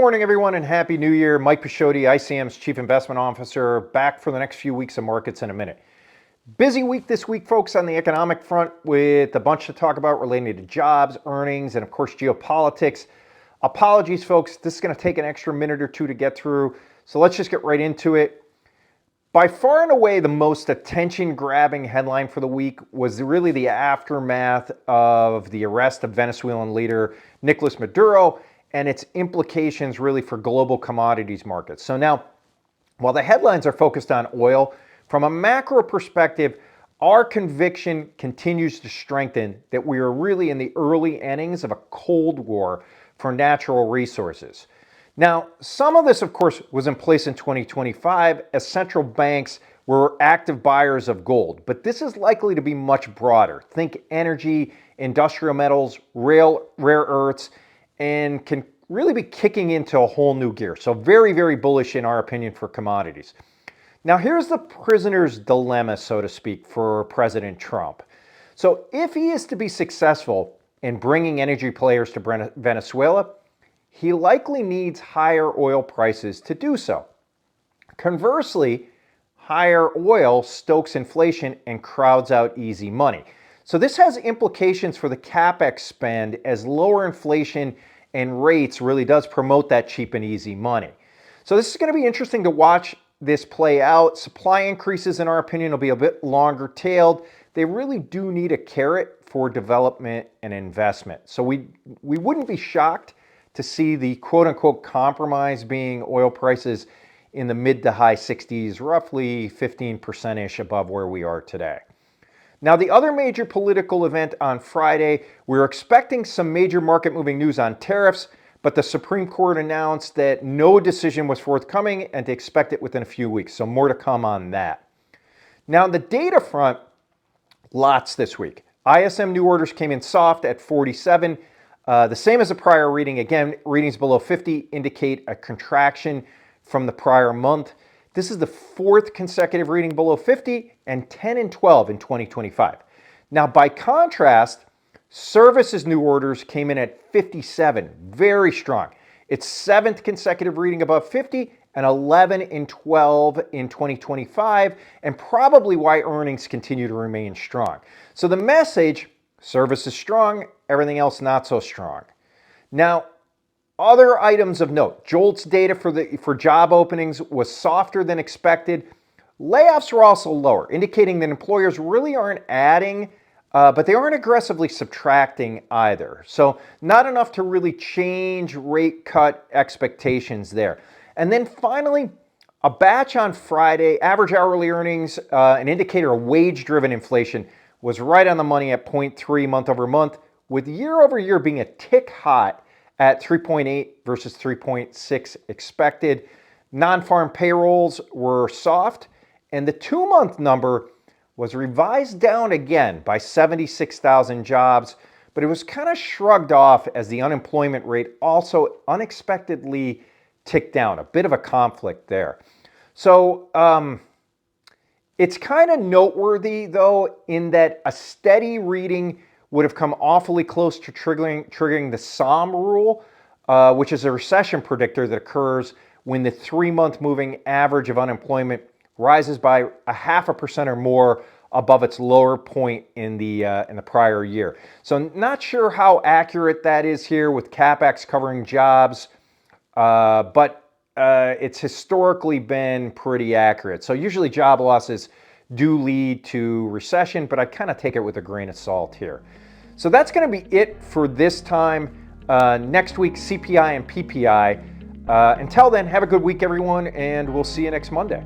morning, everyone, and Happy New Year. Mike Paciotti, ICM's Chief Investment Officer, back for the next few weeks of markets in a minute. Busy week this week, folks, on the economic front with a bunch to talk about relating to jobs, earnings, and of course, geopolitics. Apologies, folks. This is going to take an extra minute or two to get through, so let's just get right into it. By far and away, the most attention-grabbing headline for the week was really the aftermath of the arrest of Venezuelan leader Nicolas Maduro and its implications really for global commodities markets. So now, while the headlines are focused on oil, from a macro perspective, our conviction continues to strengthen that we are really in the early innings of a Cold War for natural resources. Now, some of this, of course, was in place in 2025 as central banks were active buyers of gold, but this is likely to be much broader. Think energy, industrial metals, rare earths, and can really be kicking into a whole new gear. So very, very bullish in our opinion for commodities. Now, here's the prisoner's dilemma, so to speak, for President Trump. So if he is to be successful in bringing energy players to Venezuela, he likely needs higher oil prices to do so. Conversely, higher oil stokes inflation and crowds out easy money. So this has implications for the CapEx spend as lower inflation and rates really does promote that cheap and easy money. So this is going to be interesting to watch this play out. Supply increases, in our opinion, will be a bit longer tailed. They really do need a carrot for development and investment. So we wouldn't be shocked to see the quote-unquote compromise being oil prices in the mid to high 60s, roughly 15%-ish above where we are today. Now, the other major political event on Friday, we're expecting some major market-moving news on tariffs, but the Supreme Court announced that no decision was forthcoming and to expect it within a few weeks, so more to come on that. Now, on the data front, lots this week. ISM New Orders came in soft at 47, the same as the prior reading. Again, readings below 50 indicate a contraction from the prior month. This is the fourth consecutive reading below 50 and 10 and 12 in 2025. Now, by contrast, services new orders came in at 57, very strong. It's seventh consecutive reading above 50 and 11 and 12 in 2025, and probably why earnings continue to remain strong. So the message, services strong, everything else not so strong. Now, other items of note, JOLTS data for job openings was softer than expected. Layoffs were also lower, indicating that employers really aren't adding, but they aren't aggressively subtracting either. So not enough to really change rate cut expectations there. And then finally, a batch on Friday, average hourly earnings, an indicator of wage-driven inflation, was right on the money at 0.3 month over month, with year over year being a tick hot at 3.8 versus 3.6 expected. Non-farm payrolls were soft, and the 2-month number was revised down again by 76,000 jobs, but it was kind of shrugged off as the unemployment rate also unexpectedly ticked down. A bit of a conflict there. So it's kind of noteworthy, though, in that a steady reading would have come awfully close to triggering the SOM rule, which is a recession predictor that occurs when the 3-month moving average of unemployment rises by 0.5% or more above its lower point in the prior year. So not sure how accurate that is here with CapEx covering jobs, but it's historically been pretty accurate. So usually job losses do lead to recession, but I kind of take it with a grain of salt here. So that's going to be it for this time. Next week, CPI and PPI. Until then, have a good week, everyone, and we'll see you next Monday.